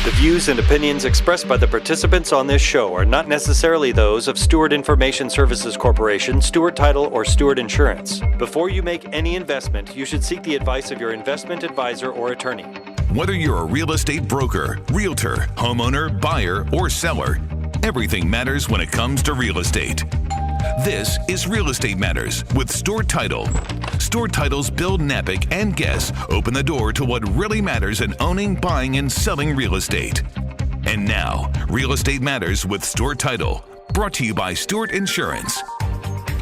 The views and opinions expressed by the participants on this show are not necessarily those of Stewart Information Services Corporation, Stewart Title, or Stewart Insurance. Before you make any investment, you should seek the advice of your investment advisor or attorney. Whether you're a real estate broker, realtor, homeowner, buyer, or seller, everything matters when it comes to real estate. This is Real Estate Matters with Stewart Title. Stewart Title's Bill Knapik and guests open the door to what really matters in owning, buying, and selling real estate. And now, Real Estate Matters with Stewart Title, brought to you by Stewart Insurance.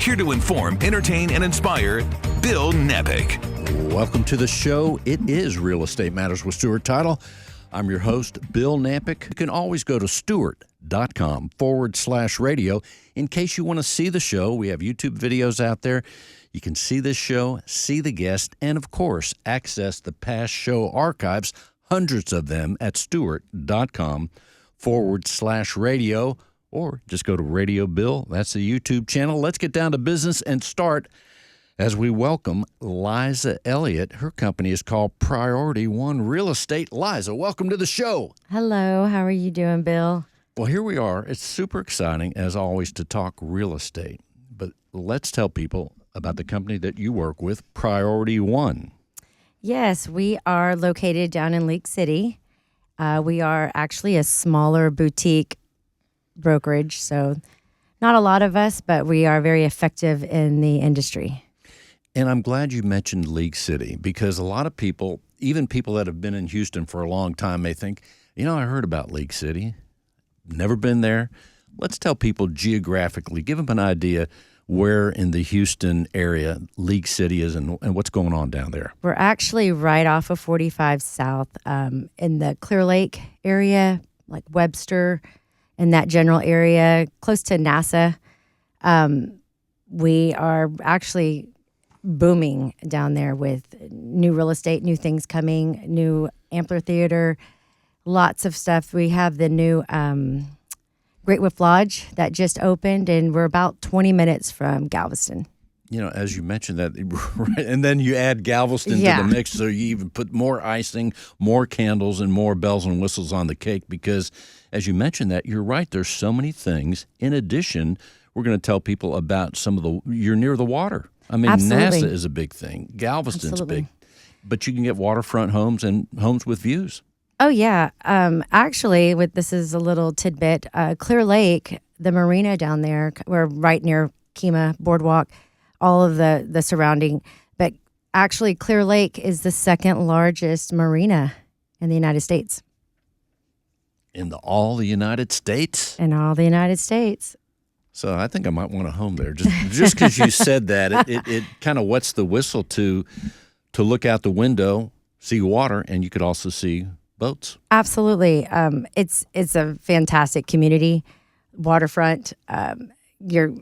Here to inform, entertain, and inspire, Bill Knapik. Welcome to the show. It is Real Estate Matters with Stewart Title. I'm your host, Bill Knapik. You can always go to stewart.com/radio in case you want to see the show. We have YouTube videos out there. You can see this show, see the guest, and of course, access the past show archives, hundreds of them at stewart.com/radio, or just go to Radio Bill. That's the YouTube channel. Let's get down to business and start as we welcome Liza Elliott. Her company is called Priority One Real Estate. Liza, welcome to the show. Hello. How are you doing, Bill? Well, here we are. It's super exciting, as always, to talk real estate. But let's tell people about the company that you work with, Priority One. Yes, we are located down in League City. We are actually a smaller boutique brokerage, so not a lot of us, but we are very effective in the industry. And I'm glad you mentioned League City, because a lot of people, even people that have been in Houston for a long time, may think, I heard about League City. Never been there. Let's tell people geographically, give them an idea where in the Houston area League City is and what's going on down there. We're actually right off of 45 South in the Clear Lake area, like Webster, in that general area, close to NASA. We are actually booming down there with new real estate, new things coming, new amphitheater, lots of stuff. We have the new Great Wolf Lodge that just opened, and we're about 20 minutes from Galveston. As you mentioned that, right, and then you add Galveston to the mix, so you even put more icing, more candles, and more bells and whistles on the cake, because as you mentioned that, you're right, there's so many things. In addition, we're going to tell people about you're near the water. I mean, Absolutely. NASA is a big thing. Galveston's Absolutely. big. But you can get waterfront homes and homes with views. Oh, yeah. Actually, this is a little tidbit. Clear Lake, the marina down there, we're right near Kemah Boardwalk, all of the surrounding. But actually, Clear Lake is the second largest marina in the United States. In all the United States? In all the United States. So I think I might want a home there. Just because you said that, it kind of wets the whistle to look out the window, see water, and you could also see boats. Absolutely. It's a fantastic community, waterfront, your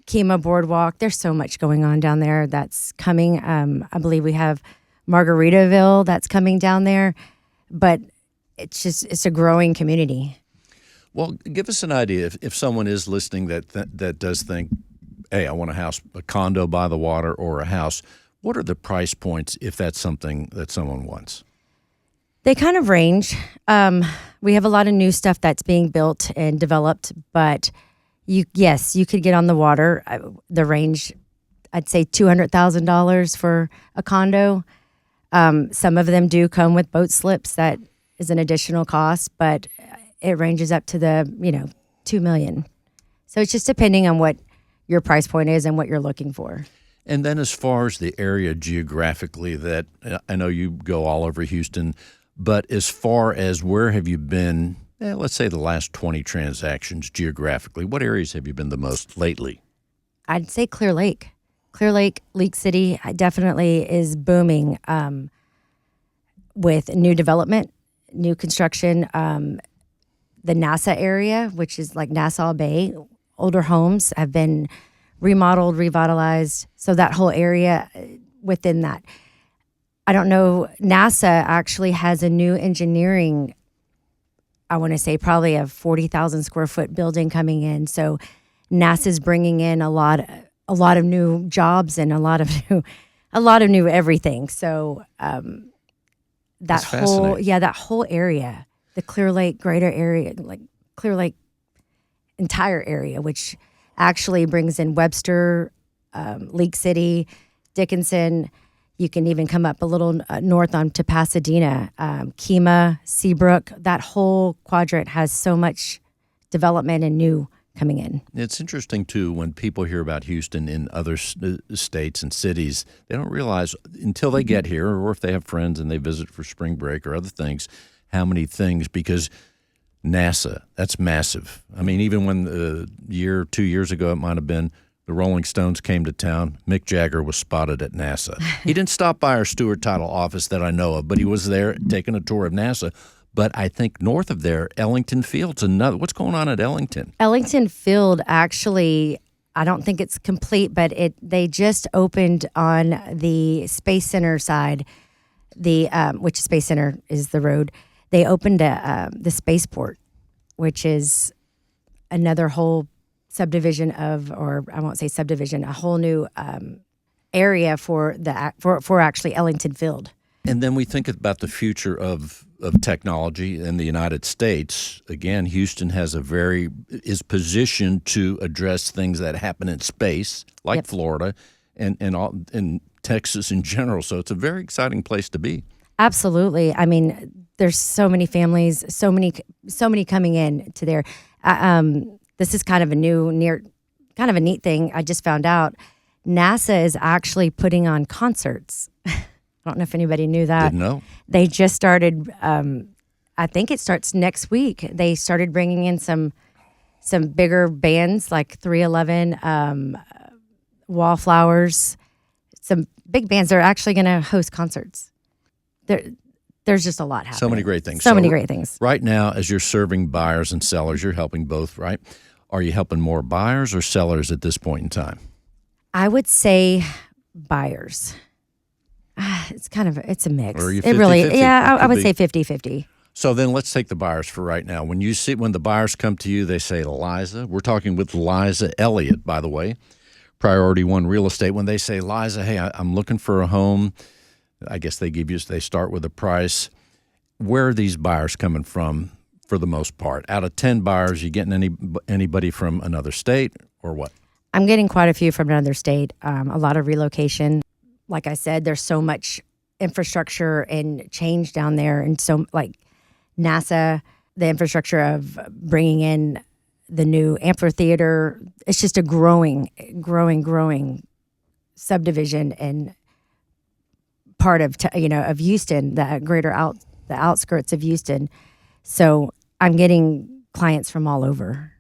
Kemah Boardwalk. There's so much going on down there that's coming. I believe we have Margaritaville that's coming down there, but it's a growing community. Well, give us an idea if someone is listening that does think, hey, I want a condo by the water or a house. What are the price points if that's something that someone wants? They kind of range. We have a lot of new stuff that's being built and developed, but you could get on the water. The range, I'd say $200,000 for a condo. Some of them do come with boat slips. That is an additional cost, but it ranges up to the $2 million. So it's just depending on what your price point is and what you're looking for. And then as far as the area geographically, that I know you go all over Houston, but as far as where have you been, let's say the last 20 transactions geographically, what areas have you been the most lately? I'd say Clear Lake. Clear Lake, League City definitely is booming with new development, new construction. The NASA area, which is like Nassau Bay, older homes have been remodeled, revitalized. So that whole area within that. I don't know, NASA actually has a new engineering, I want to say probably a 40,000 square foot building coming in. So NASA's bringing in a lot of new jobs and a lot of new everything. So that whole area the Clear Lake greater area, like Clear Lake entire area, which actually brings in Webster, League City, Dickinson. You can even come up a little north on to Pasadena, Kemah, Seabrook. That whole quadrant has so much development and new coming in. It's interesting, too, when people hear about Houston in other states and cities, they don't realize until they get here, or if they have friends and they visit for spring break or other things, how many things, because NASA, that's massive. I mean, even when a year, 2 years ago, it might have been, the Rolling Stones came to town, Mick Jagger was spotted at NASA. He didn't stop by our Stewart Title office that I know of, but he was there taking a tour of NASA. But I think north of there, Ellington Field's another. What's going on at Ellington? Ellington Field, actually, I don't think it's complete, but they just opened on the Space Center side, which Space Center is the road. They opened the spaceport, which is another whole subdivision or I won't say subdivision, a whole new area for actually Ellington Field. And then we think about the future of technology in the United States. Again, Houston is positioned to address things that happen in space, like Florida and Texas in general. So it's a very exciting place to be. Absolutely. I mean, there's so many families, so many coming in to there. This is kind of a neat thing. I just found out NASA is actually putting on concerts. I don't know if anybody knew that. Didn't know. They just started. I think it starts next week. They started bringing in some bigger bands like 311, Wallflowers, some big bands. They're actually going to host concerts. There's just a lot happening. So many great things. So many great things. Right now, as you're serving buyers and sellers, you're helping both, right? Are you helping more buyers or sellers at this point in time? I would say buyers. It's a mix. Or are you 50-50? It really, yeah, I would say 50-50. So then let's take the buyers for right now. When the buyers come to you, they say, Liza, we're talking with Liza Elliott, by the way, Priority One Real Estate. When they say, Liza, hey, I'm looking for a home, I guess they start with a price. Where are these buyers coming from for the most part? Out of 10 buyers, you getting anybody from another state or what? I'm getting quite a few from another state, a lot of relocation. Like I said, there's so much infrastructure and change down there. And so like NASA, the infrastructure of bringing in the new amphitheater, it's just a growing subdivision and part of Houston, the outskirts of Houston. So I'm getting clients from all over.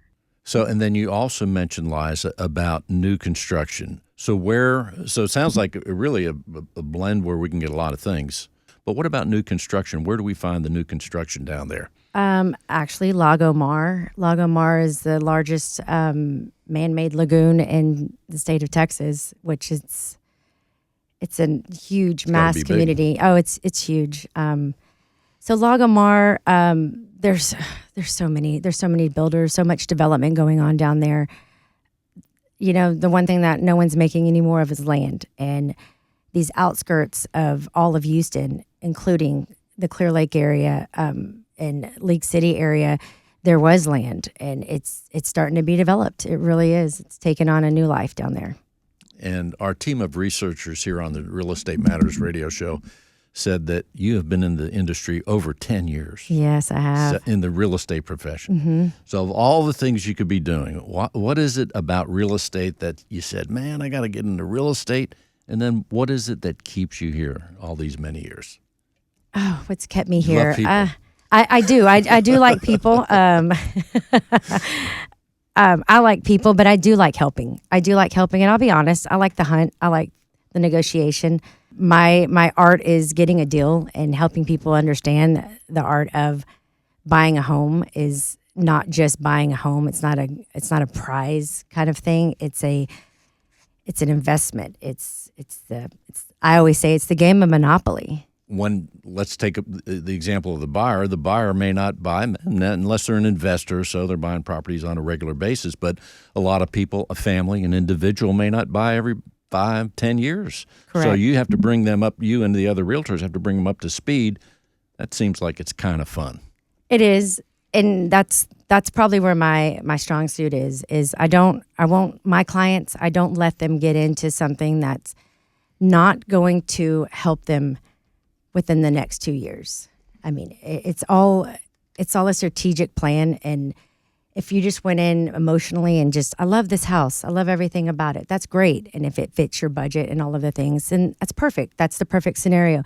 So, and then you also mentioned, Liza, about new construction. So it sounds like really a blend where we can get a lot of things. But what about new construction? Where do we find the new construction down there? Actually, Lago Mar. Lago Mar is the largest man-made lagoon in the state of Texas, which it's a huge mass community. Big. Oh, it's huge. So Lago Mar, there's so many builders, so much development going on down there. You know, the one thing that no one's making any more of is land. And these outskirts of all of Houston, including the Clear Lake area and League City area, there was land, and it's starting to be developed. It really is. It's taken on a new life down there. And our team of researchers here on the Real Estate Matters radio show said that you have been in the industry over 10 years. Yes, I have. In the real estate profession. Mm-hmm. So of all the things you could be doing, what is it about real estate that you said, man, I got to get into real estate? And then what is it that keeps you here all these many years? Oh, what's kept me here? You love people. I do. I do like people. I like people, but I do like helping. And I'll be honest, I like the hunt. I like the negotiation. My art is getting a deal and helping people understand the art of buying a home is not just buying a home. It's not a prize kind of thing. It's an investment. I always say it's the game of Monopoly. Let's take the example of the buyer. The buyer may not buy unless they're an investor, so they're buying properties on a regular basis. But a lot of people, a family, an individual may not buy every 5-10 years. Correct. So you have to bring them up, you and the other realtors have to bring them up to speed. That seems like it's kind of fun. It is, and that's probably where my strong suit is I won't my clients, I don't let them get into something that's not going to help them within the next 2 years. I mean, it's all a strategic plan, and if you just went in emotionally and just, I love this house, I love everything about it, that's great. And if it fits your budget and all of the things, then that's perfect. That's the perfect scenario.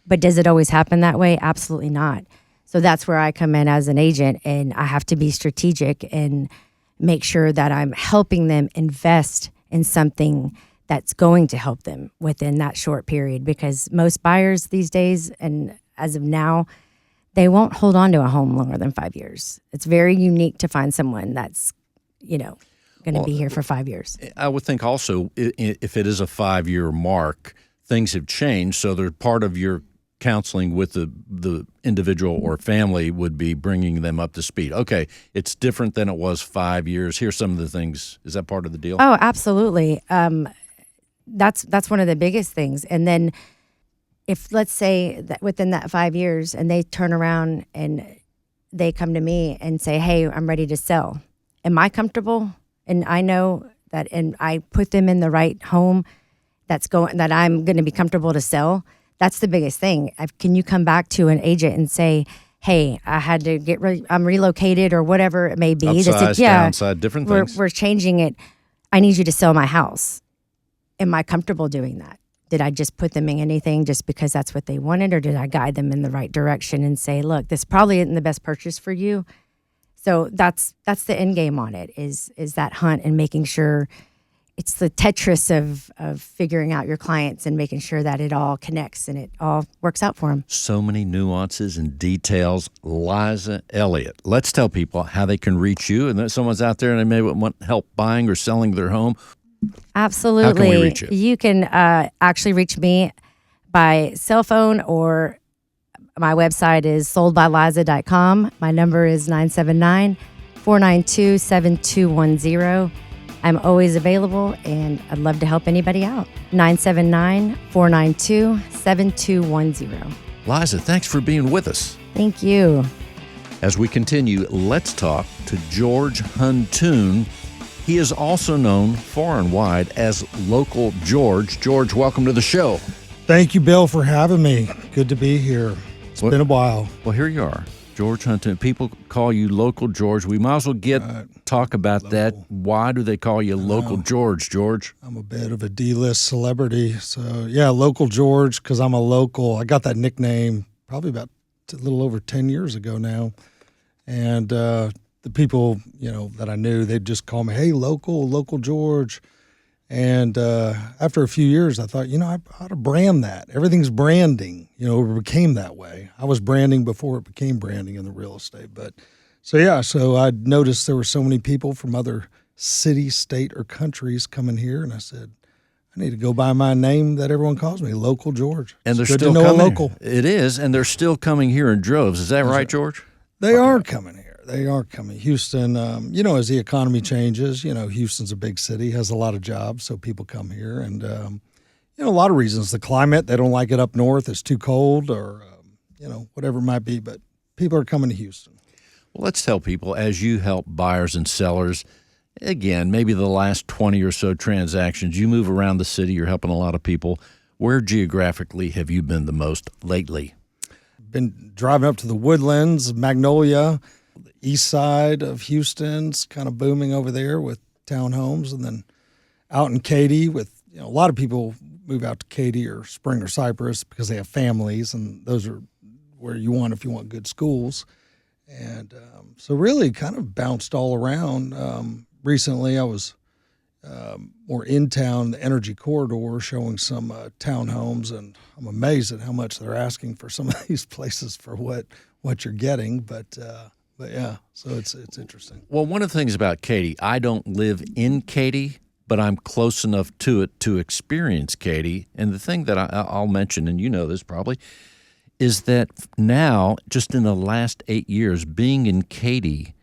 But does it always happen that way? Absolutely not. So that's where I come in as an agent, and I have to be strategic and make sure that I'm helping them invest in something that's going to help them within that short period, because most buyers these days, and as of now, they won't hold on to a home longer than 5 years. It's very unique to find someone that's, going to be here for 5 years. I would think also if it is a 5-year mark, things have changed. So there's part of your counseling with the individual or family would be bringing them up to speed. Okay, it's different than it was 5 years. Here's some of the things. Is that part of the deal? Oh, absolutely. That's one of the biggest things. And then if, let's say that within that 5 years and they turn around and they come to me and say, hey, I'm ready to sell. Am I comfortable? And I know that, and I put them in the right home that I'm going to be comfortable to sell. That's the biggest thing. Can you come back to an agent and say, hey, I had to I'm relocated or whatever it may be. Upsize, downside, different things. We're changing it. I need you to sell my house. Am I comfortable doing that? Did I just put them in anything just because that's what they wanted, or did I guide them in the right direction and say, look, this probably isn't the best purchase for you? So that's the end game on it, is that hunt and making sure it's the Tetris of figuring out your clients and making sure that it all connects and it all works out for them. So many nuances and details. Liza Elliott, let's tell people how they can reach you, and that someone's out there and they may want help buying or selling their home. Absolutely. How can we reach you? You can actually reach me by cell phone, or my website is soldbyliza.com. My number is 979-492-7210. I'm always available, and I'd love to help anybody out. 979-492-7210. Liza, thanks for being with us. Thank you. As we continue, let's talk to George Huntoon. He is also known far and wide as Local George. George, welcome to the show. Thank you, Bill, for having me. Good to be here. It's been a while. Well, here you are, George Huntoon. People call you Local George. We might as well talk about that. Why do they call you Local George, George? I'm a bit of a D-list celebrity. So, yeah, Local George, because I'm a local. I got that nickname probably about a little over 10 years ago now. And the people, that I knew, they'd just call me, hey, Local George. And after a few years, I thought, I ought to brand that. Everything's branding, it became that way. I was branding before it became branding in the real estate. But so I noticed there were so many people from other cities, state, or countries coming here. And I said, I need to go by my name that everyone calls me, Local George. And they're good still to know coming. a local. It is, and they're still coming here in droves. Is that right, George? They are coming here. They are coming. Houston, as the economy changes, Houston's a big city, has a lot of jobs, so people come here. And, a lot of reasons. The climate, they don't like it up north. It's too cold or, whatever it might be. But people are coming to Houston. Well, let's tell people, as you help buyers and sellers, again, maybe the last 20 or so transactions, you move around the city, you're helping a lot of people. Where geographically have you been the most lately? Been driving up to the Woodlands, Magnolia, the east side of Houston's kind of booming over there with townhomes, and then out in Katy with, a lot of people move out to Katy or Spring or Cypress because they have families, and those are where you want if you want good schools. And so really kind of bounced all around. Recently I was more in town, the Energy Corridor, showing some townhomes, and I'm amazed at how much they're asking for some of these places for what you're getting. But yeah, so it's interesting. Well, one of the things about Katy, I don't live in Katy, but I'm close enough to it to experience Katy. And the thing that I'll mention, and you know this probably, is that now, just in the last 8 years, being in Katy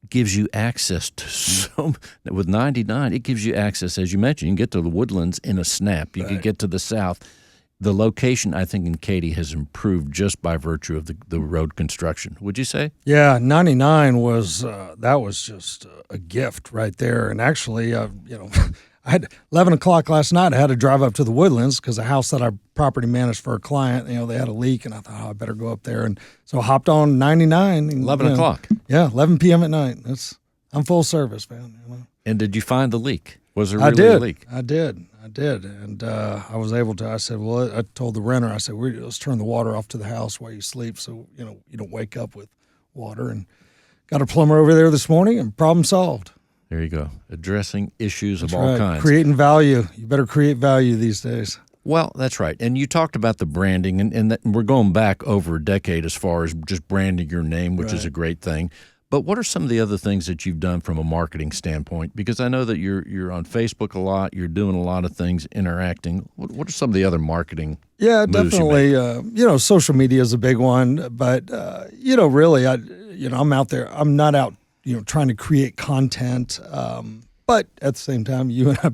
gives you access to with 99, it gives you access, as you mentioned, you can get to the Woodlands in a snap. You can get to the south. The location, I think, in Katy has improved just by virtue of the road construction. Would you say? Yeah, 99 was that was just a gift right there. And actually, I had 11 o'clock last night. I had to drive up to the Woodlands because the house that I property managed for a client, they had a leak, and I thought, I better go up there. And so I hopped on 99. And, 11 o'clock. Yeah, 11 p.m. at night. I'm full service, man. And did you find the leak? Was there really a leak? I did. And I was able to, I said, well, I told the renter, I said, let's turn the water off to the house while you sleep so, you don't wake up with water. And got a plumber over there this morning, and problem solved. There you go. Addressing issues That's of all right. kinds. Creating value. You better create value these days. Well, that's right. And you talked about the branding, and we're going back over a decade as far as just branding your name, which is a great thing. But what are some of the other things that you've done from a marketing standpoint? Because I know that you're on Facebook a lot. You're doing a lot of things, interacting. What are some of the other marketing Yeah, moves definitely. you make? Social media is a big one. But, really, I'm out there. I'm not out, trying to create content. But at the same time, you and I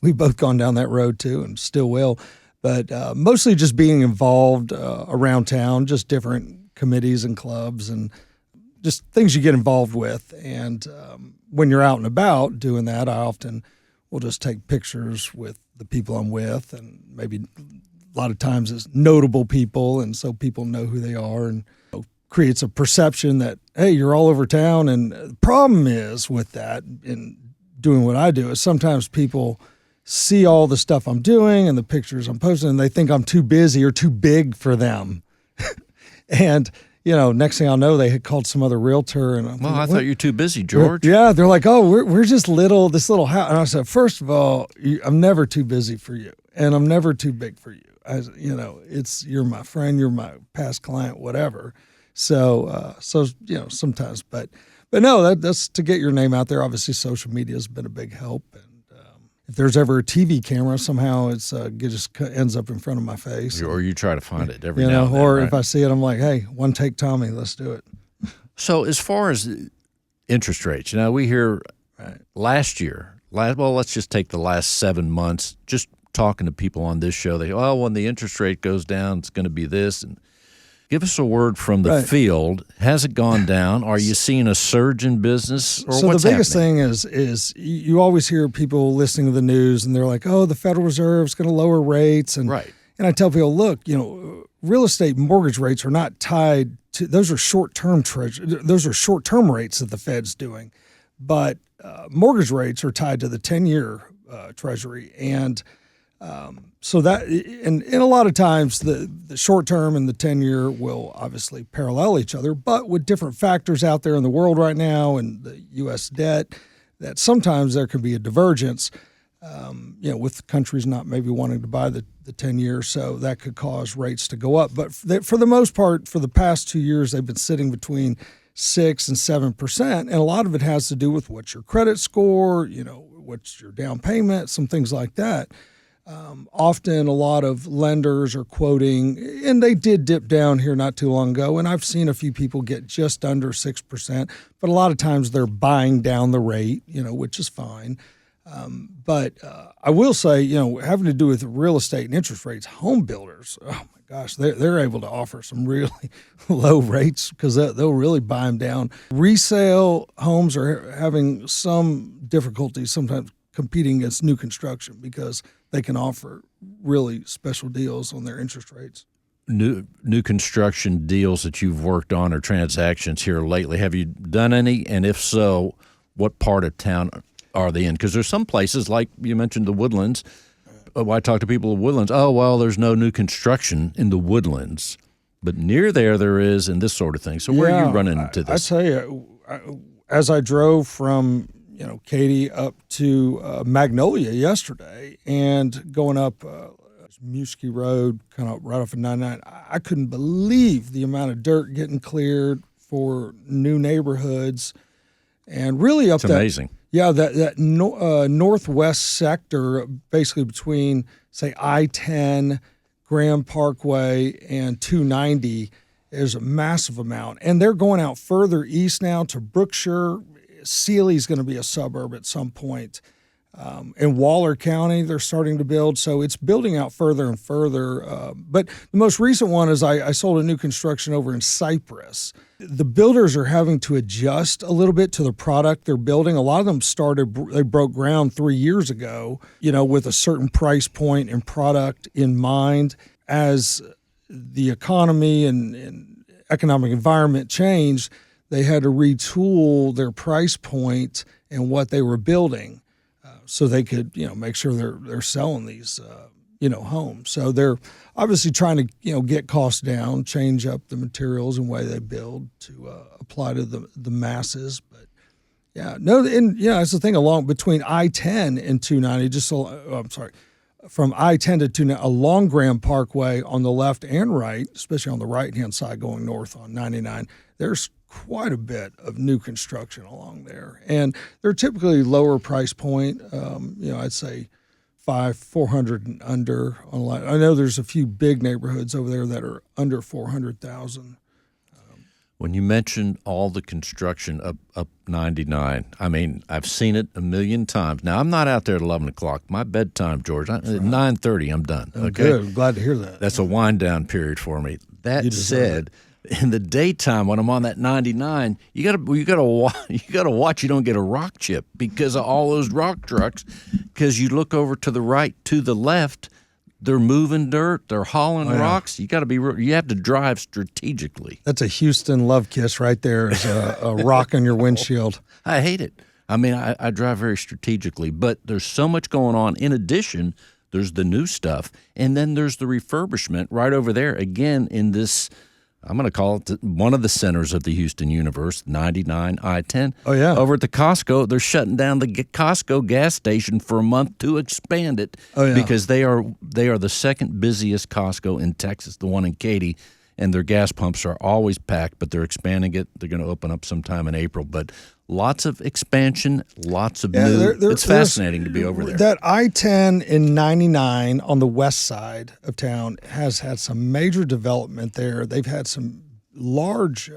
we've both gone down that road too, and still will. But mostly just being involved around town, just different committees and clubs and just things you get involved with. And when you're out and about doing that, I often will just take pictures with the people I'm with, and maybe a lot of times it's notable people, and so people know who they are, and creates a perception that, hey, you're all over town. And the problem is with that in doing what I do is sometimes people see all the stuff I'm doing and the pictures I'm posting, and they think I'm too busy or too big for them. And next thing I'll know, they had called some other realtor, and I'm I thought you were too busy, George. Yeah, they're like, oh, we're just this little house. And I said, first of all, I'm never too busy for you, and I'm never too big for you. You're my friend, you're my past client, whatever. So sometimes, but no, that's to get your name out there. Obviously, social media has been a big help, and if there's ever a TV camera, somehow it just ends up in front of my face. Or you try to find it every now and then, or right? if I see it, I'm like, hey, one take Tommy, let's do it. So as far as interest rates, we hear last year, let's just take the last 7 months, just talking to people on this show, they go, when the interest rate goes down, it's going to be this. And give us a word from the field. Has it gone down? Are you seeing a surge in business? Or so what's the biggest happening? thing is you always hear people listening to the news, and they're like, oh, the Federal Reserve's going to lower rates. And I tell people, look, real estate mortgage rates are not tied to, those are short-term those are short-term rates that the Fed's doing. But mortgage rates are tied to the 10-year Treasury. And so that, and a lot of times the short term and the 10-year will obviously parallel each other, but with different factors out there in the world right now and the U.S. debt, that sometimes there can be a divergence, with countries not maybe wanting to buy the 10-year, so that could cause rates to go up. But for the most part, for the past 2 years, they've been sitting between 6% and 7%, and a lot of it has to do with what's your credit score, what's your down payment, some things like that. Often a lot of lenders are quoting, and they did dip down here not too long ago, and I've seen a few people get just under 6%, but a lot of times they're buying down the rate, which is fine. But I will say, having to do with real estate and interest rates, home builders, oh my gosh, they're able to offer some really low rates because they'll really buy them down. Resale homes are having some difficulty sometimes competing against new construction because they can offer really special deals on their interest rates. New construction deals that you've worked on or transactions here lately, have you done any? And if so, what part of town are they in? Because there's some places, like you mentioned the Woodlands. I talk to people in Woodlands, there's no new construction in the Woodlands. But near there is, and this sort of thing. So where are you running into this? I tell you, as I drove from Katy up to Magnolia yesterday and going up Muskie Road, kind of right off of 99, I couldn't believe the amount of dirt getting cleared for new neighborhoods, and really up it's amazing. that northwest sector, basically between say I-10, Graham Parkway, and 290, is a massive amount, and they're going out further east now to Brookshire. Sealy's going to be a suburb at some point. In Waller County, they're starting to build, so it's building out further and further. But the most recent one is I sold a new construction over in Cypress. The builders are having to adjust a little bit to the product they're building. A lot of them they broke ground 3 years ago, with a certain price point and product in mind. As the economy and economic environment changed, they had to retool their price point and what they were building. So they could, make sure they're selling these, homes. So they're obviously trying to, get costs down, change up the materials and way they build to apply to the masses. But that's the thing between I-10 and 290. From I-10 to 290, along Grand Parkway on the left and right, especially on the right-hand side going north on 99. There's quite a bit of new construction along there, and they're typically lower price point. I'd say $400 and under. I know there's a few big neighborhoods over there that are under 400,000. When you mentioned all the construction up 99, I mean, I've seen it a million times. Now, I'm not out there at 11 o'clock. My bedtime, George, at 9:30, I'm done. Oh, okay? Good. I'm glad to hear that. That's a wind-down period for me. That said, in the daytime when I'm on that 99, you gotta watch you don't get a rock chip because of all those rock trucks. Because you look over to the right, to the left, they're moving dirt, they're hauling rocks. You have to drive strategically. That's a Houston love kiss right there. Is a rock on your windshield. I hate it. I mean, I drive very strategically, but there's so much going on. In addition, there's the new stuff, and then there's the refurbishment right over there again in this. I'm going to call it one of the centers of the Houston universe, 99 I-10. Oh, yeah. Over at the Costco, they're shutting down the Costco gas station for a month to expand it because they are the second busiest Costco in Texas, the one in Katy, and their gas pumps are always packed, but they're expanding it. They're going to open up sometime in April. But lots of expansion, lots of new. It's fascinating to be over there. That I-10 in 99 on the west side of town has had some major development there. They've had some large,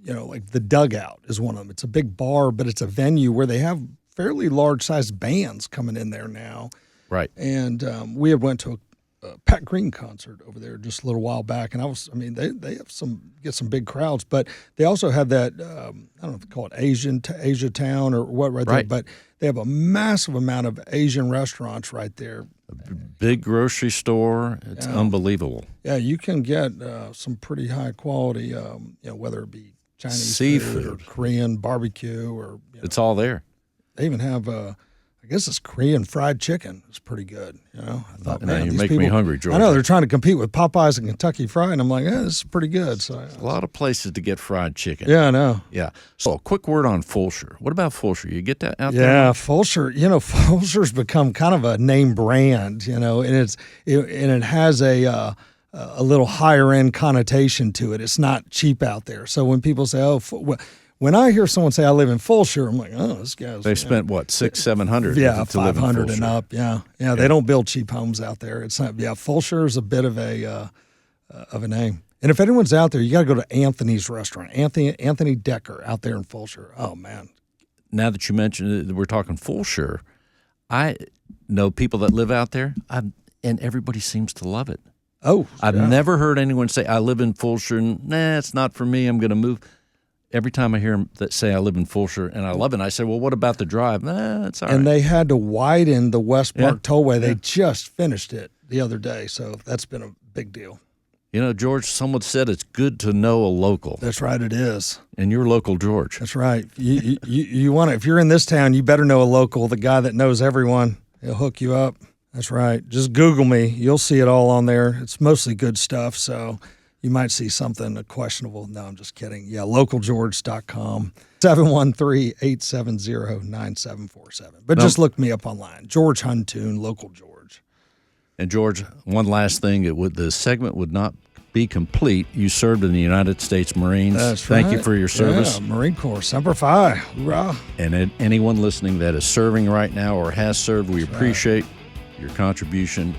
like the Dugout is one of them. It's a big bar, but it's a venue where they have fairly large-sized bands coming in there now. Right. And we had went to a Pat Green concert over there just a little while back, and they have get some big crowds, but they also have that I don't know if they call it Asia Town or what right there, but they have a massive amount of Asian restaurants right there. A big grocery store. It's unbelievable. Yeah, you can get some pretty high quality, whether it be Chinese seafood food or Korean barbecue or it's all there. They even have I guess it's Korean fried chicken. It's pretty good. I thought, man, you're making me hungry, George. I know they're trying to compete with Popeyes and Kentucky Fried, and I'm like, this is pretty good. So a lot of places to get fried chicken. Yeah, I know. Yeah. So a quick word on Fulsher. What about Fulsher? You get that out there? Yeah, Fulsher. Fulsher's become kind of a name brand. And it has a little higher end connotation to it. It's not cheap out there. So when people say, when I hear someone say I live in Fulsher, I'm like, this guy's. They spent what, $600-700? Yeah, $500 and up. Yeah. They don't build cheap homes out there. It's not. Yeah, Fulsher is a bit of a name. And if anyone's out there, you got to go to Anthony's restaurant, Anthony Decker out there in Fulsher. Oh man. Now that you mentioned it, we're talking Fulsher, I know people that live out there, and everybody seems to love it. Oh, I've never heard anyone say I live in Fulsher. And, nah, it's not for me. I'm going to move. Every time I hear them that say I live in Fulsher and I love it, I say, well, what about the drive? Nah, it's all right. And they had to widen the West Park Tollway. They just finished it the other day, so that's been a big deal. George, someone said it's good to know a local. That's right, it is. And you're local, George. That's right. You want to, if you're in this town, you better know a local, the guy that knows everyone. He'll hook you up. That's right. Just Google me. You'll see it all on there. It's mostly good stuff, so you might see something questionable. No, I'm just kidding. Yeah, localgeorge.com, 713-870-9747. But just look me up online. George Huntoon, Local George. And George, one last thing. The segment would not be complete. You served in the United States Marines. That's right. Thank you for your service. Yeah, Marine Corps, Semper Fi. Hoorah. And anyone listening that is serving right now or has served, we appreciate your contribution.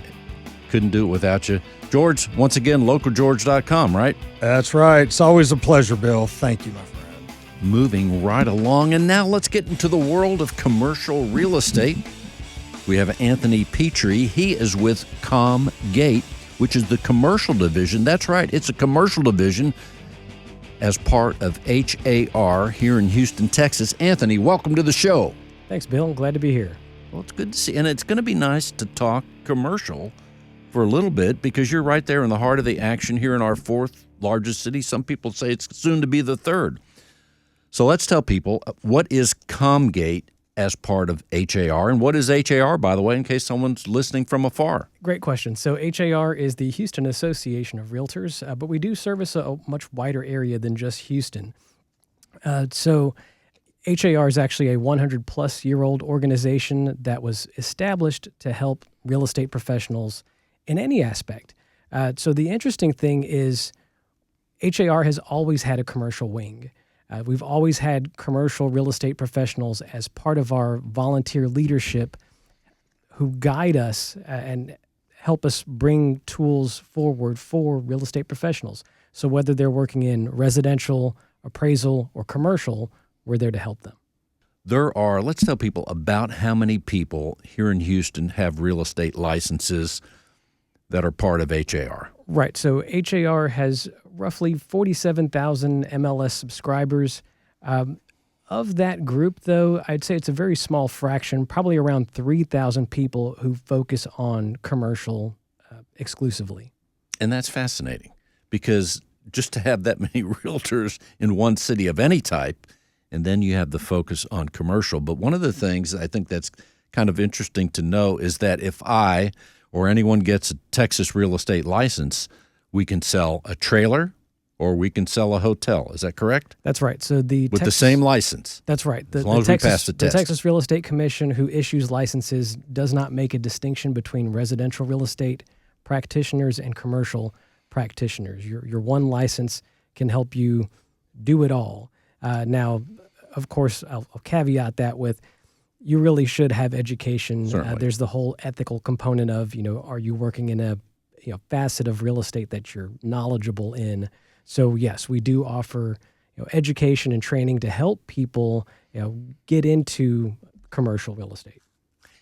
Couldn't do it without you. George, once again, localgeorge.com, right? That's right. It's always a pleasure, Bill. Thank you, my friend. Moving right along, and now let's get into the world of commercial real estate. We have Anthony Petrie. He is with ComGate, which is the commercial division. That's right, it's a commercial division as part of HAR here in Houston, Texas. Anthony, welcome to the show. Thanks, Bill. I'm glad to be here. Well, it's good to see, and it's going to be nice to talk commercial for a little bit because you're right there in the heart of the action here in our fourth largest city. Some people say it's soon to be the third. So let's tell people, what is ComGate as part of HAR, and what is HAR, by the way, in case someone's listening from afar? Great question. So HAR is the Houston Association of Realtors, but we do service a much wider area than just Houston. So HAR is actually a 100-plus-year-old organization that was established to help real estate professionals in any aspect. So the interesting thing is HAR has always had a commercial wing. We've always had commercial real estate professionals as part of our volunteer leadership who guide us and help us bring tools forward for real estate professionals. So whether they're working in residential, appraisal, or commercial, we're there to help them. Let's tell people about how many people here in Houston have real estate licenses that are part of HAR. Right. So HAR has roughly 47,000 MLS subscribers. Of that group, though, I'd say it's a very small fraction, probably around 3,000 people who focus on commercial exclusively. And that's fascinating because just to have that many realtors in one city of any type, and then you have the focus on commercial. But one of the things I think that's kind of interesting to know is that if I or anyone gets a Texas real estate license, we can sell a trailer or we can sell a hotel. Is that correct? That's right. So with the same license. That's right. As long as we pass the test. The Texas Real Estate Commission, who issues licenses, does not make a distinction between residential real estate practitioners and commercial practitioners. Your one license can help you do it all. Now, of course, I'll caveat that with you really should have education. There's the whole ethical component of, are you working in a facet of real estate that you're knowledgeable in? So yes, we do offer education and training to help people get into commercial real estate.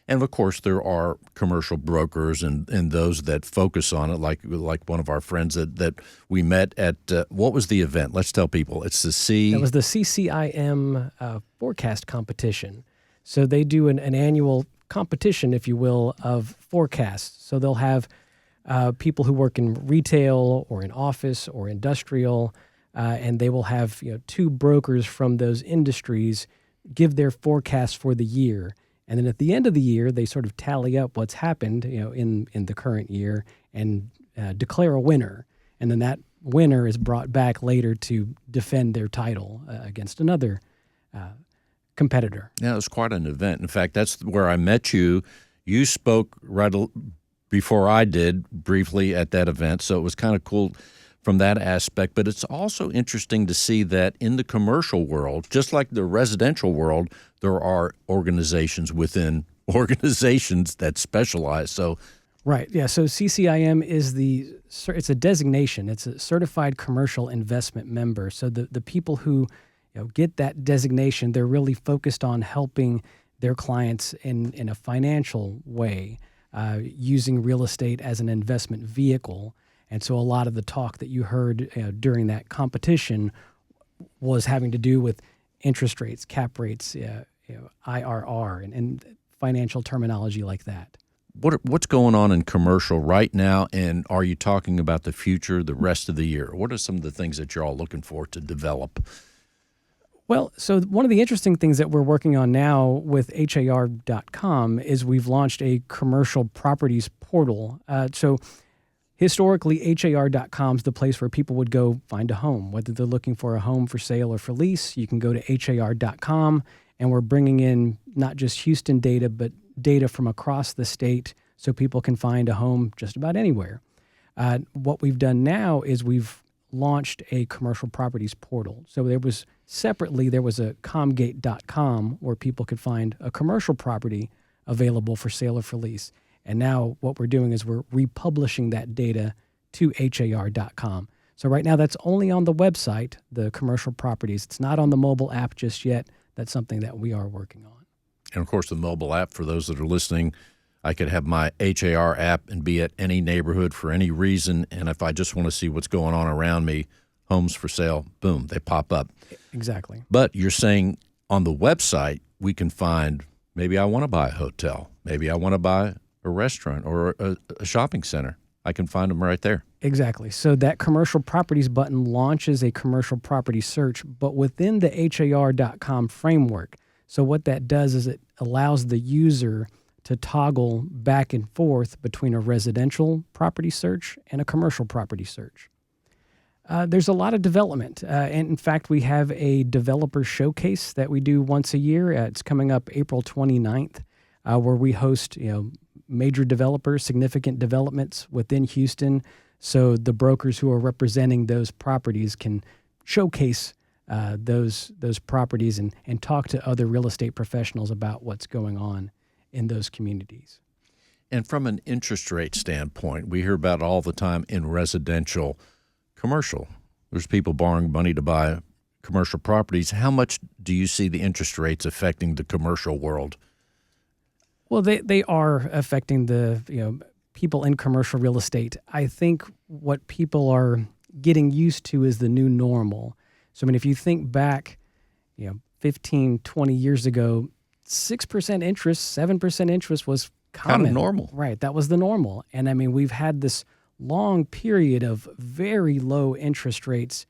And of course, there are commercial brokers and those that focus on it, like one of our friends that we met at what was the event? Let's tell people. It's That was the CCIM forecast competition. So they do an annual competition, if you will, of forecasts. So they'll have people who work in retail or in office or industrial, and they will have two brokers from those industries give their forecast for the year. And then at the end of the year, they sort of tally up what's happened in the current year and declare a winner. And then that winner is brought back later to defend their title against another competitor. Yeah, it was quite an event. In fact, that's where I met you. You spoke right before I did briefly at that event, so it was kind of cool from that aspect. But it's also interesting to see that in the commercial world, just like the residential world, there are organizations within organizations that specialize. So, right, yeah. So CCIM is it's a designation. It's a certified commercial investment member. So the people who get that designation, they're really focused on helping their clients in a financial way, using real estate as an investment vehicle. And so a lot of the talk that you heard during that competition was having to do with interest rates, cap rates, IRR, and financial terminology like that. What's going on in commercial right now, and are you talking about the future, the rest of the year? What are some of the things that you're all looking for to develop? Well, so one of the interesting things that we're working on now with HAR.com is we've launched a commercial properties portal. So historically, HAR.com is the place where people would go find a home. Whether they're looking for a home for sale or for lease, you can go to HAR.com, and we're bringing in not just Houston data, but data from across the state so people can find a home just about anywhere. What we've done now is we've launched a commercial properties portal. So there was a comgate.com where people could find a commercial property available for sale or for lease. And now what we're doing is we're republishing that data to HAR.com. So right now that's only on the website, the commercial properties. It's not on the mobile app just yet. That's something that we are working on. And of course, the mobile app, for those that are listening, I could have my HAR app and be at any neighborhood for any reason. And if I just want to see what's going on around me, homes for sale, boom, they pop up. Exactly. But you're saying on the website, we can find, maybe I want to buy a hotel. Maybe I want to buy a restaurant or a shopping center. I can find them right there. Exactly. So that commercial properties button launches a commercial property search, but within the HAR.com framework. So what that does is it allows the user to toggle back and forth between a residential property search and a commercial property search. There's a lot of development. And in fact, we have a developer showcase that we do once a year. It's coming up April 29th, where we host major developers, significant developments within Houston. So the brokers who are representing those properties can showcase those properties and talk to other real estate professionals about what's going on in those communities. And from an interest rate standpoint, we hear about it all the time in residential, commercial. There's people borrowing money to buy commercial properties. How much do you see the interest rates affecting the commercial world? Well, they are affecting the people in commercial real estate. I think what people are getting used to is the new normal. So, I mean, if you think back, 15, 20 years ago, 6% interest, 7% interest was common. Kind of normal. Right. That was the normal. And I mean, we've had this long period of very low interest rates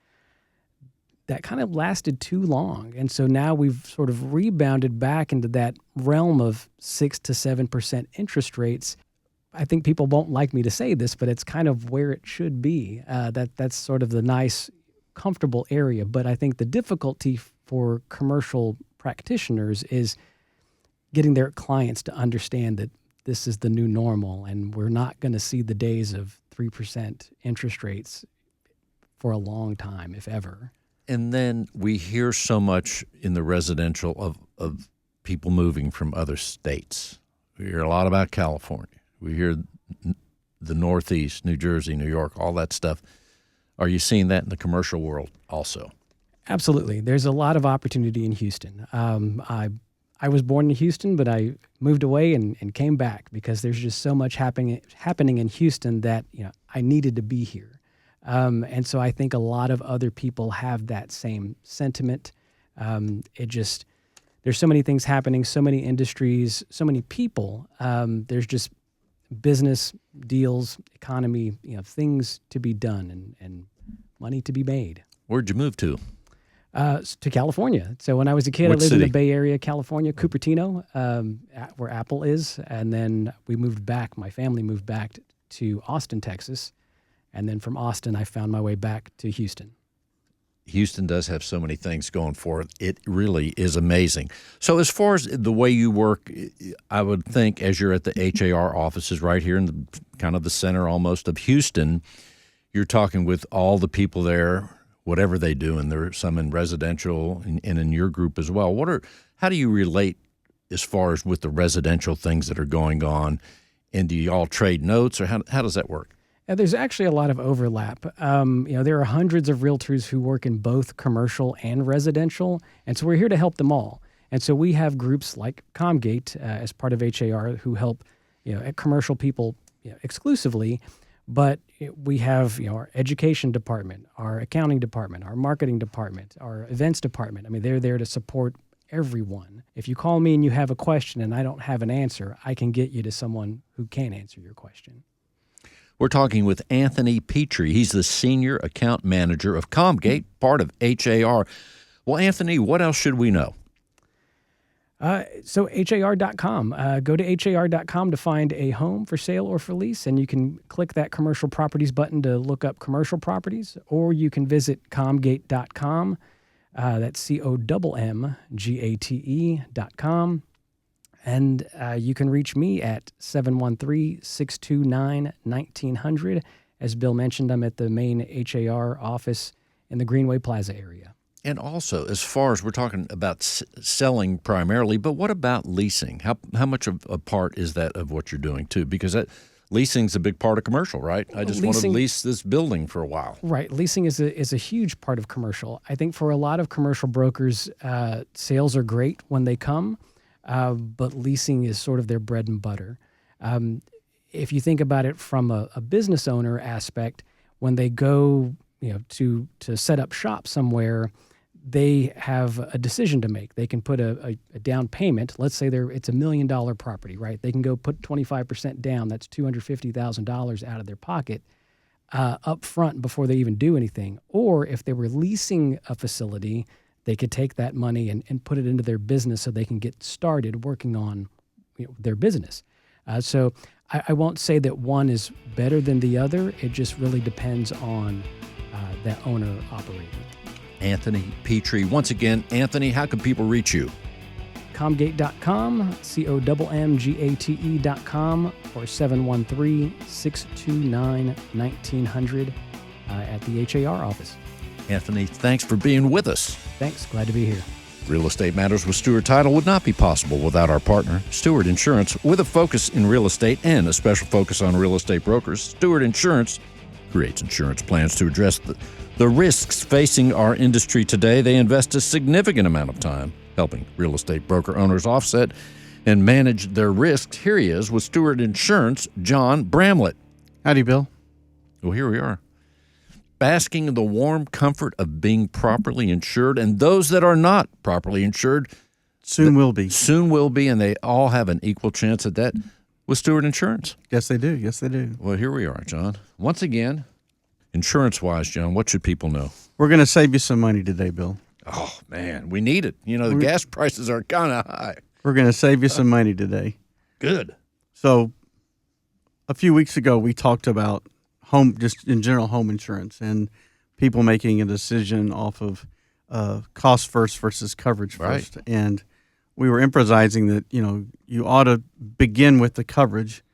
that kind of lasted too long. And so now we've sort of rebounded back into that realm of 6 to 7% interest rates. I think people won't like me to say this, but it's kind of where it should be. That's sort of the nice, comfortable area. But I think the difficulty for commercial practitioners is getting their clients to understand that this is the new normal and we're not going to see the days of 3% interest rates for a long time, if ever. And then we hear so much in the residential of people moving from other states. We hear a lot about California. We hear the Northeast, New Jersey, New York, all that stuff. Are you seeing that in the commercial world also? Absolutely. There's a lot of opportunity in Houston. I was born in Houston, but I moved away and came back because there's just so much happening in Houston that I needed to be here. And so I think a lot of other people have that same sentiment. There's so many things happening, so many industries, so many people. There's just business deals, economy, things to be done and money to be made. Where'd you move to? To California. So when I was a kid, What I lived city? in the Bay Area, California, Cupertino, where Apple is. And then we moved back. My family moved back to Austin, Texas. And then from Austin, I found my way back to Houston. Houston does have so many things going for it. It really is amazing. So as far as the way you work, I would think as you're at the HAR offices right here in the kind of the center almost of Houston, you're talking with all the people there, whatever they do, and there are some in residential and in your group as well. How do you relate as far as with the residential things that are going on? And do you all trade notes, or how does that work? There's actually a lot of overlap. There are hundreds of realtors who work in both commercial and residential, and so we're here to help them all. And so we have groups like Comgate as part of HAR who help commercial people exclusively, but we have our education department, our accounting department, our marketing department, our events department. I mean, they're there to support everyone. If you call me and you have a question and I don't have an answer, I can get you to someone who can answer your question. We're talking with Anthony Petrie. He's the Senior Account Manager of Comgate, part of HAR. Well, Anthony, what else should we know? So HAR.com. Go to HAR.com to find a home for sale or for lease, and you can click that commercial properties button to look up commercial properties, or you can visit Comgate.com. That's COMMGATE.com. And you can reach me at 713-629-1900. As Bill mentioned, I'm at the main HAR office in the Greenway Plaza area. And also, as far as we're talking about selling primarily, but what about leasing? How much of a part is that of what you're doing, too? Because leasing's a big part of commercial, right? I just want to lease this building for a while. Right. Leasing is a huge part of commercial. I think for a lot of commercial brokers, sales are great when they come. But leasing is sort of their bread and butter. If you think about it from a business owner aspect, when they go, to set up shop somewhere, they have a decision to make. They can put a down payment. Let's say it's $1 million property, right? They can go put 25% down. That's $250,000 out of their pocket up front before they even do anything. Or if they were leasing a facility, they could take that money and put it into their business so they can get started working on their business. So I won't say that one is better than the other. It just really depends on that owner operator. Anthony Petrie. Once again, Anthony, how can people reach you? Comgate.com, COMMGATE.com, or 713-629-1900 at the HAR office. Anthony, thanks for being with us. Thanks. Glad to be here. Real Estate Matters with Stewart Title would not be possible without our partner, Stewart Insurance. With a focus in real estate and a special focus on real estate brokers, Stewart Insurance creates insurance plans to address the risks facing our industry today. They invest a significant amount of time helping real estate broker owners offset and manage their risks. Here he is with Stewart Insurance, John Bramlett. Howdy, Bill. Well, here we are, basking in the warm comfort of being properly insured, and those that are not properly insured soon will be. Soon will be, and they all have an equal chance at that with Stewart Insurance. Yes, they do. Yes, they do. Well, here we are, John. Once again, insurance-wise, John, what should people know? We're going to save you some money today, Bill. Oh, man, we need it. The gas prices are kind of high. We're going to save you some money today. Good. So a few weeks ago, we talked about just in general home insurance and people making a decision off of cost first versus coverage first. Right. And we were emphasizing that, you ought to begin with the coverage,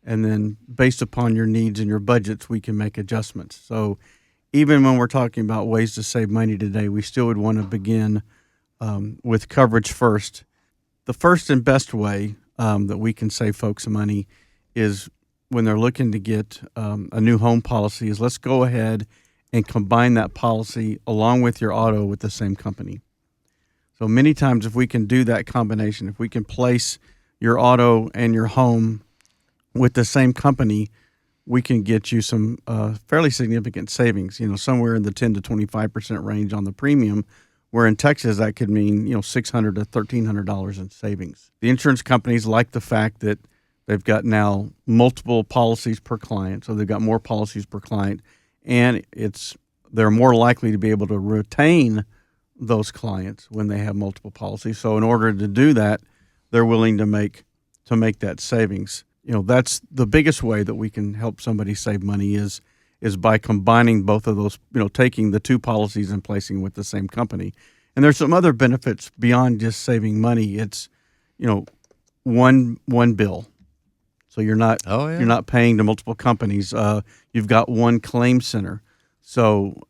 and then based upon your needs and your budgets, we can make adjustments. So even when we're talking about ways to save money today, we still would want to begin with coverage first. The first and best way that we can save folks money is when they're looking to get a new home policy is let's go ahead and combine that policy along with your auto with the same company. So many times if we can do that combination, if we can place your auto and your home with the same company, we can get you some fairly significant savings, somewhere in the 10 to 25% range on the premium, where in Texas that could mean, $600 to $1,300 in savings. The insurance companies like the fact that they've got now multiple policies per client, so they've got more policies per client, and they're more likely to be able to retain those clients when they have multiple policies. So in order to do that, they're willing to make that savings. That's the biggest way that we can help somebody save money is by combining both of those, taking the two policies and placing with the same company. And there's some other benefits beyond just saving money. It's, one bill. So you're not paying to multiple companies. You've got one claim center. So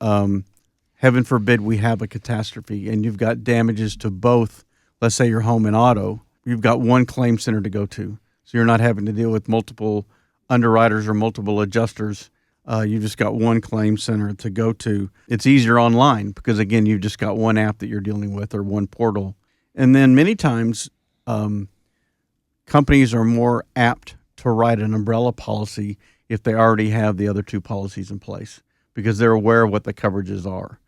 heaven forbid we have a catastrophe and you've got damages to both, let's say your home and auto, you've got one claim center to go to. So you're not having to deal with multiple underwriters or multiple adjusters. You've just got one claim center to go to. It's easier online because, again, you've just got one app that you're dealing with or one portal. And then many times companies are more apt to write an umbrella policy if they already have the other two policies in place because they're aware of what the coverages are.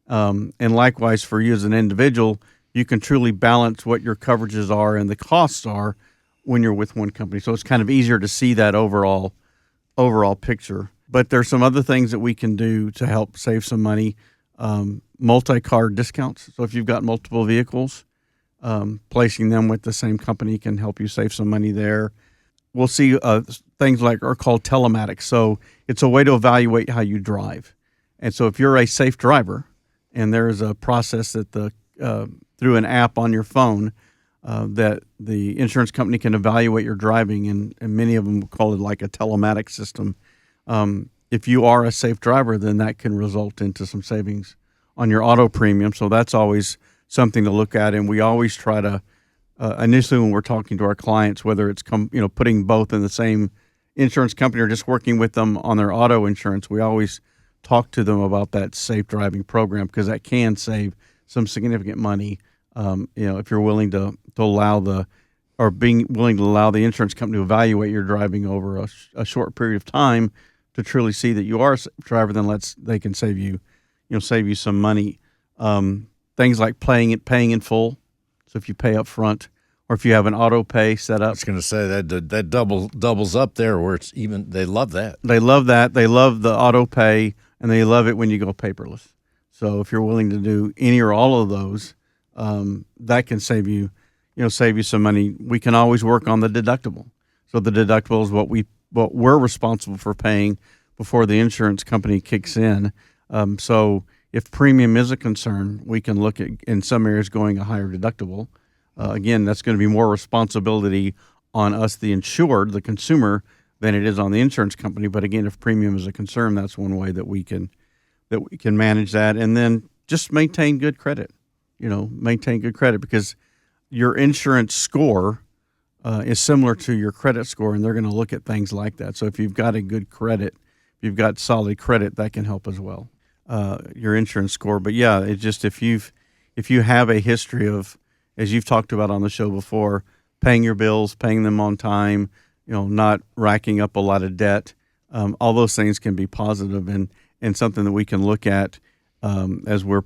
And likewise, for you as an individual, you can truly balance what your coverages are and the costs are when you're with one company. So it's kind of easier to see that overall picture. But there's some other things that we can do to help save some money. Multi-car discounts. So if you've got multiple vehicles, placing them with the same company can help you save some money there. We'll see things like are called telematics. So it's a way to evaluate how you drive. And so if you're a safe driver and there is a process that through an app on your phone that the insurance company can evaluate your driving, and many of them call it like a telematics system. If you are a safe driver, then that can result into some savings on your auto premium. So that's always something to look at. And we always try to, initially when we're talking to our clients, whether it's putting both in the same insurance company or just working with them on their auto insurance, we always talk to them about that safe driving program because that can save some significant money. If you're willing to allow or being willing to allow the insurance company to evaluate your driving over a short period of time to truly see that you are a safe driver, then they can save you some money. Things like paying in full. So if you pay up front, or if you have an auto pay set up. I was going to say that doubles up there where it's even, they love that. They love that. They love the auto pay, and they love it when you go paperless. So if you're willing to do any or all of those, that can save you some money. We can always work on the deductible. So the deductible is what we're responsible for paying before the insurance company kicks in. So if premium is a concern, we can look at, in some areas, going a higher deductible. Again, that's going to be more responsibility on us, the insured, the consumer, than it is on the insurance company. But again, if premium is a concern, that's one way that we can manage that. And then just maintain good credit. Maintain good credit, because your insurance score is similar to your credit score, and they're going to look at things like that. So if you've got a good credit, if you've got solid credit, that can help as well. Your insurance score. But yeah, it's just if you have a history of, as you've talked about on the show before, paying your bills, paying them on time, not racking up a lot of debt, all those things can be positive and something that we can look at as we're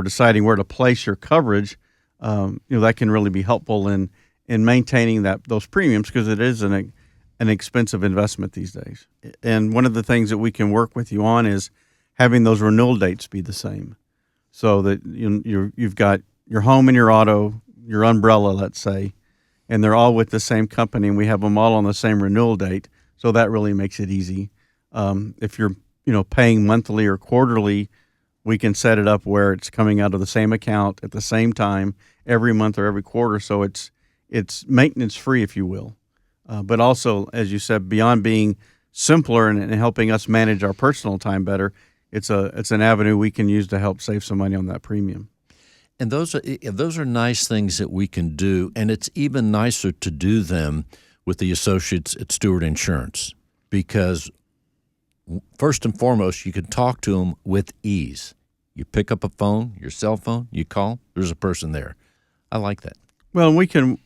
deciding where to place your coverage. That can really be helpful in maintaining those premiums, because it is an expensive investment these days. And one of the things that we can work with you on is having those renewal dates be the same, so that you've got your home and your auto, your umbrella, let's say, and they're all with the same company, and we have them all on the same renewal date. So that really makes it easy. If you're paying monthly or quarterly, we can set it up where it's coming out of the same account at the same time every month or every quarter. So it's maintenance free, if you will. But also, as you said, beyond being simpler and helping us manage our personal time better, it's an avenue we can use to help save some money on that premium. And those are nice things that we can do, and it's even nicer to do them with the associates at Stewart Insurance, because first and foremost, you can talk to them with ease. You pick up a phone, your cell phone, you call, there's a person there. I like that. Well, we can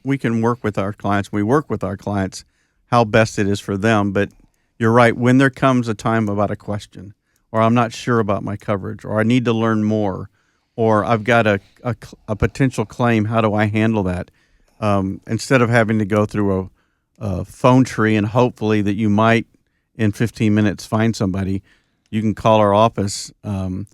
work with our clients. We work with our clients how best it is for them. But you're right, when there comes a time about a question, or I'm not sure about my coverage, or I need to learn more, or I've got a potential claim, how do I handle that? Instead of having to go through a phone tree and hopefully that you might in 15 minutes find somebody, you can call our office, and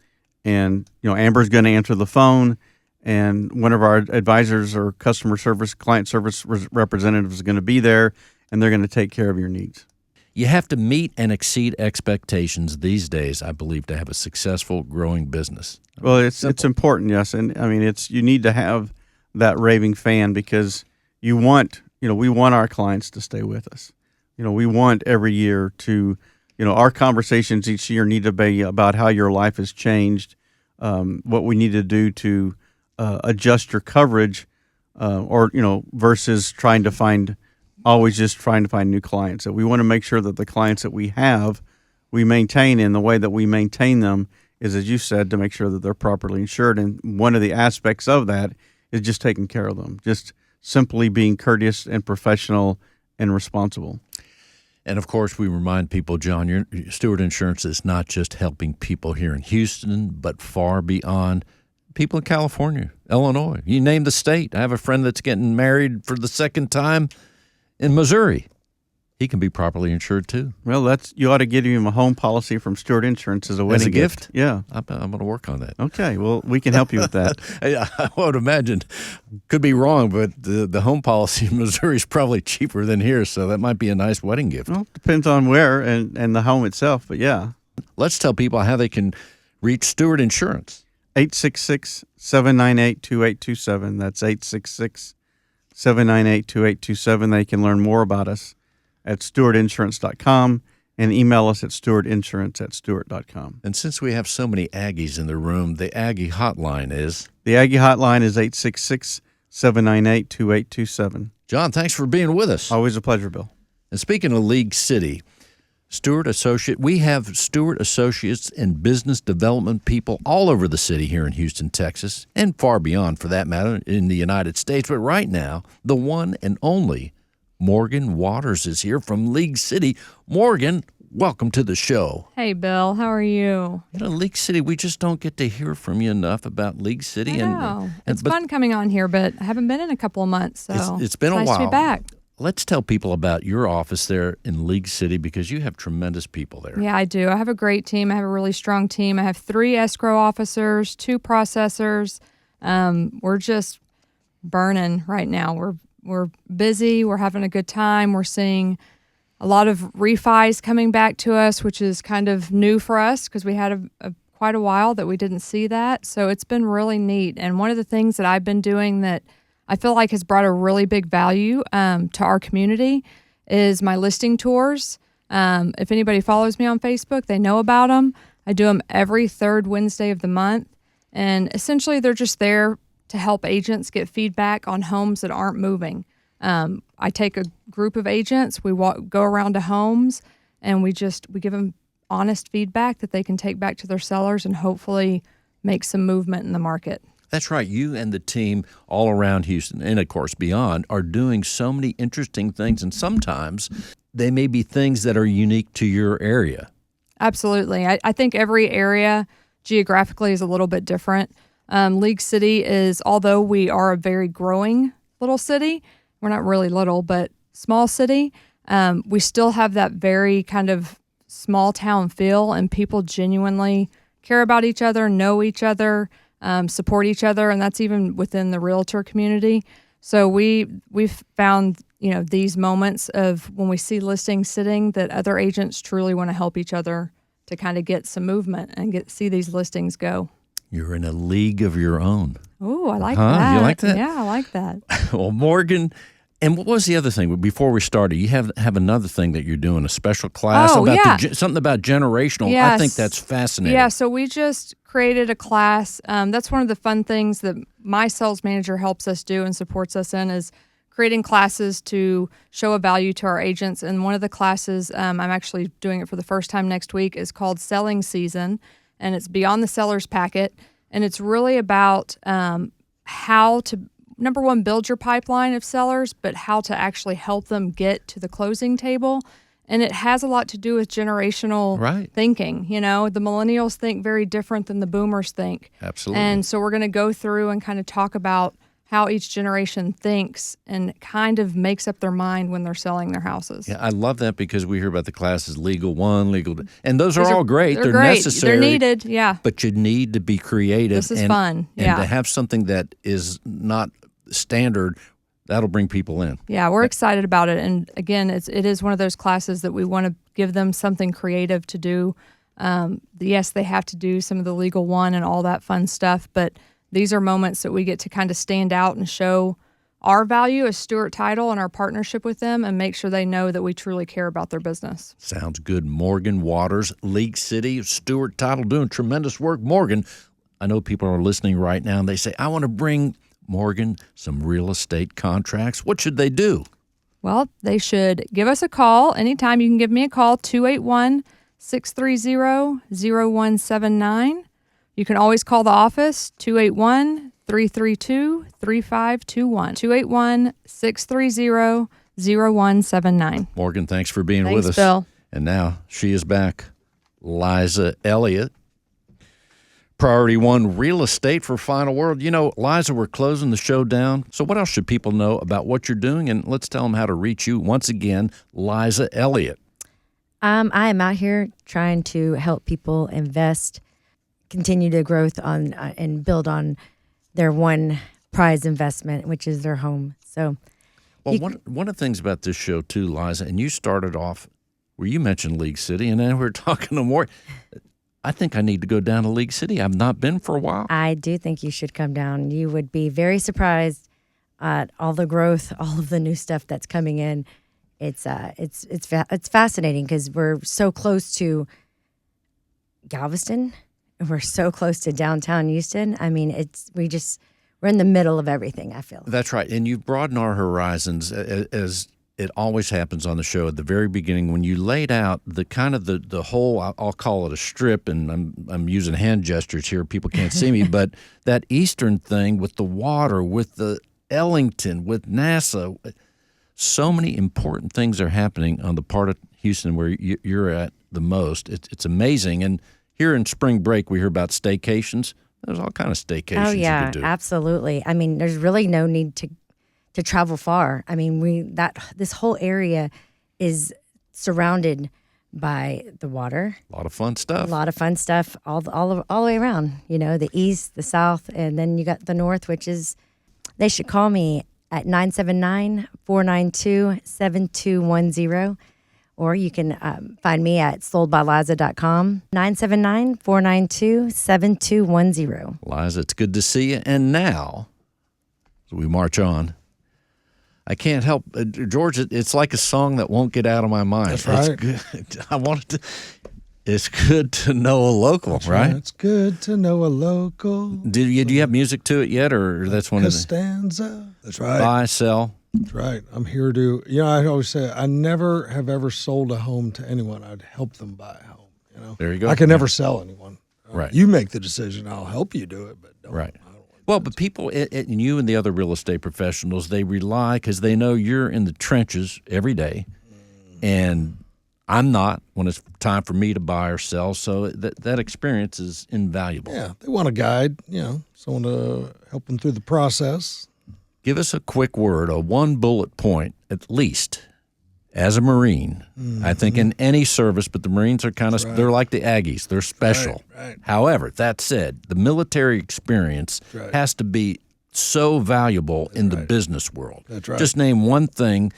Amber's going to answer the phone, and one of our advisors or customer service, client service representatives is going to be there, and they're going to take care of your needs. You have to meet and exceed expectations these days, I believe, to have a successful, growing business. Well, it's important, yes, and I mean you need to have that raving fan, because we want our clients to stay with us. We want every year to, our conversations each year need to be about how your life has changed, what we need to do to adjust your coverage, versus always just trying to find new clients. So we want to make sure that the clients that we have, we maintain, and the way that we maintain them is, as you said, to make sure that they're properly insured. And one of the aspects of that is just taking care of them, just simply being courteous and professional and responsible. And, of course, we remind people, John, Stewart Insurance is not just helping people here in Houston, but far beyond. People in California, Illinois, you name the state. I have a friend that's getting married for the second time in Missouri. He can be properly insured, too. Well, you ought to give him a home policy from Stewart Insurance as a wedding gift. Yeah. I'm going to work on that. Okay. Well, we can help you with that. I would imagine. Could be wrong, but the home policy in Missouri is probably cheaper than here, so that might be a nice wedding gift. Well, depends on where and the home itself, but yeah. Let's tell people how they can reach Stewart Insurance. 866-798-2827. That's 866-798-2827. They can learn more about us at stewartinsurance.com and email us at stewartinsurance@stewart.com. And since we have so many Aggies in the room, the Aggie hotline is? The Aggie hotline is 866-798-2827. John, thanks for being with us. Always a pleasure, Bill. And speaking of League City, Stewart Associate. We have Stewart Associates and business development people all over the city here in Houston, Texas, and far beyond for that matter in the United States. But right now, the one and only Morgan Waters is here from League City. Morgan, welcome to the show. Hey, Bill. How are you? You know, League City, we just don't get to hear from you enough about League City. I know. It's fun coming on here, but I haven't been in a couple of months, so it's been a nice while. to be back. Let's tell people about your office there in League City because you have tremendous people there. Yeah, I do. I have a great team. I have a really strong team. I have 3 escrow officers, 2 processors. We're just burning right now. We're busy. We're having a good time. We're seeing a lot of refis coming back to us, which is kind of new for us because we had quite a while that we didn't see that. So it's been really neat. And one of the things that I've been doing that I feel like has brought a really big value to our community is my listing tours. If anybody follows me on Facebook, they know about them. I do them every 3rd Wednesday of the month. And essentially, they're just there to help agents get feedback on homes that aren't moving. I take a group of agents, we go around to homes, and we give them honest feedback that they can take back to their sellers and hopefully make some movement in the market. That's right. You and the team all around Houston and, of course, beyond are doing so many interesting things, and sometimes they may be things that are unique to your area. Absolutely. I think every area geographically is a little bit different. League City is, although we are a very growing little city, we're not really little, but small city, we still have that very kind of small town feel, and people genuinely care about each other, know each other, support each other, and that's even within the realtor community. So we've found, these moments of when we see listings sitting that other agents truly want to help each other to kind of get some movement and see these listings go. You're in a league of your own. Oh, I like that. You like that? Yeah, I like that. Well, Morgan, and what was the other thing? Before we started, you have another thing that you're doing, a special class about something about generational. Yes. I think that's fascinating. Yeah, so we just created a class. That's one of the fun things that my sales manager helps us do and supports us in is creating classes to show a value to our agents. And one of the classes, I'm actually doing it for the first time next week, is called Selling Season, and it's Beyond the Seller's Packet. And it's really about how to, number one, build your pipeline of sellers, but how to actually help them get to the closing table. And it has a lot to do with generational thinking. The millennials think very different than the boomers think. Absolutely. And so we're going to go through and kind of talk about how each generation thinks and kind of makes up their mind when they're selling their houses. Yeah, I love that because we hear about the classes Legal 1, Legal 2, and those are all great. They're great. necessary. They're needed, yeah. But you need to be creative. This is fun, And to have something that is not standard, that'll bring people in. Yeah, we're excited about it. And again, it is one of those classes that we want to give them something creative to do. Yes, they have to do some of the Legal 1 and all that fun stuff, but these are moments that we get to kind of stand out and show our value as Stewart Title and our partnership with them and make sure they know that we truly care about their business. Sounds good. Morgan Waters, League City, Stewart Title, doing tremendous work. Morgan, I know people are listening right now and they say, I want to bring Morgan some real estate contracts. What should they do? Well, they should give us a call. Anytime you can give me a call, 281-630-0179. You can always call the office, 281-332-3521, 281-630-0179. Morgan, thanks for being with us. Thanks, Bill. And now she is back, Liza Elliott. Priority One Real Estate for Final Word. Liza, we're closing the show down. So what else should people know about what you're doing? And let's tell them how to reach you. Once again, Liza Elliott. I am out here trying to help people invest, continue to growth on and build on their one prize investment, which is their home. So, one of the things about this show too, Liza, and you started off where you mentioned League City, and then we're talking to more. I think I need to go down to League City. I've not been for a while. I do think you should come down. You would be very surprised at all the growth, all of the new stuff that's coming in. It's fascinating because we're so close to Galveston. We're so close to downtown Houston. I mean, we're in the middle of everything, I feel. That's right. And you've broadened our horizons as it always happens on the show at the very beginning when you laid out the kind of the whole, I'll call it a strip, and I'm using hand gestures here. People can't see me, but that eastern thing with the water, with the Ellington, with NASA, so many important things are happening on the part of Houston where you're at the most. It's amazing. And here in spring break, we hear about staycations. There's all kind of staycations you could do. Absolutely. I mean, there's really no need to travel far. I mean, this whole area is surrounded by the water. A lot of fun stuff. All the way around. You know, the east, the south, and then you got the north, which is. They should call me at 979-492-7210. Or you can find me at soldbyliza.com, 979-492-7210. Liza, it's good to see you. And now, as we march on, I can't help, George, it's like a song that wonn't get out of my mind. That's right. It's good. It's good to know a local, right? It's good to know a local. Do you have music to it yet, or that's one of the... Costanza. That's right. Buy, sell. That's right. I'm here to, I always say, I never have ever sold a home to anyone. I'd help them buy a home. There you go. I can never sell anyone. Right. You make the decision. I'll help you do it, but don't. Right. Well, but people, and you and the other real estate professionals, they rely because they know you're in the trenches every day, and I'm not when it's time for me to buy or sell. So that experience is invaluable. Yeah, they want a guide, someone to help them through the process. Give us a quick word, a one bullet point at least, as a Marine. I think in any service, but the Marines are kind of, they're like the Aggies. They're special. Right. However, that said, the military experience has to be so valuable in the business world. That's right. Just name one thing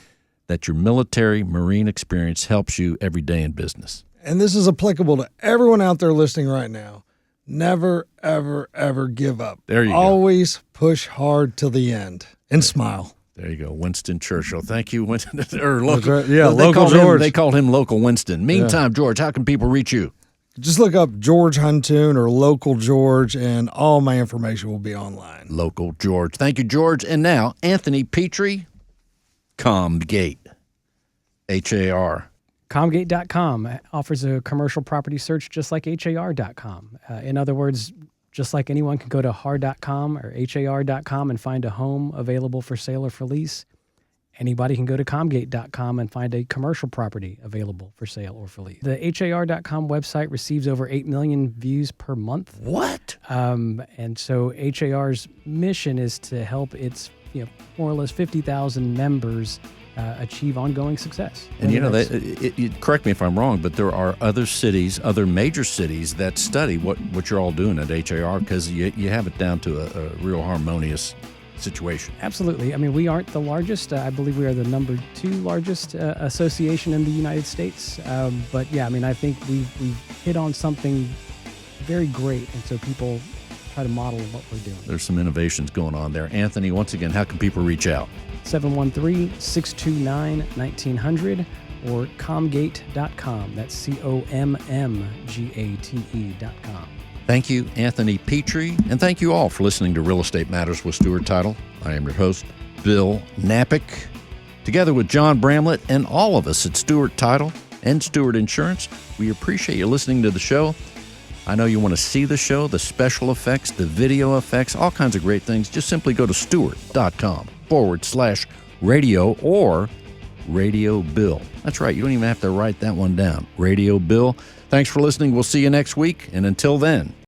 that your military Marine experience helps you every day in business. And this is applicable to everyone out there listening right now. Never, ever, ever give up. There you go. Always push hard till the end and smile. There you go, Winston Churchill. Thank you, Winston. Or local, right. Yeah, they local called George. They called him Local Winston. Meantime, George, how can people reach you? Just look up George Huntoon or Local George, and all my information will be online. Local George. Thank you, George. And now, Anthony Petrie, Comgate, HAR. Comgate.com offers a commercial property search just like HAR.com. In other words, just like anyone can go to HAR.com or HAR.com and find a home available for sale or for lease, anybody can go to Comgate.com and find a commercial property available for sale or for lease. The HAR.com website receives over 8 million views per month. What? And so HAR's mission is to help its more or less 50,000 members achieve ongoing success. And correct me if I'm wrong, but there are other cities, other major cities that study what you're all doing at HAR because you have it down to a real harmonious situation. Absolutely. I mean, we aren't the largest. I believe we are the number 2 largest association in the United States. But yeah, I mean, I think we've hit on something very great, and so people try to model what we're doing. There's some innovations going on there. Anthony, once again, how can people reach out? 713-629-1900 or comgate.com. That's COMMGATE.com. Thank you, Anthony Petrie, and thank you all for listening to Real Estate Matters with Stewart Title. I am your host, Bill Knapik. Together with John Bramlett and all of us at Stewart Title and Stewart Insurance, we appreciate you listening to the show. I know you want to see the show, the special effects, the video effects, all kinds of great things. Just simply go to stewart.com/radio or Radio Bill. That's right. You don't even have to write that one down. Radio Bill. Thanks for listening. We'll see you next week. And until then,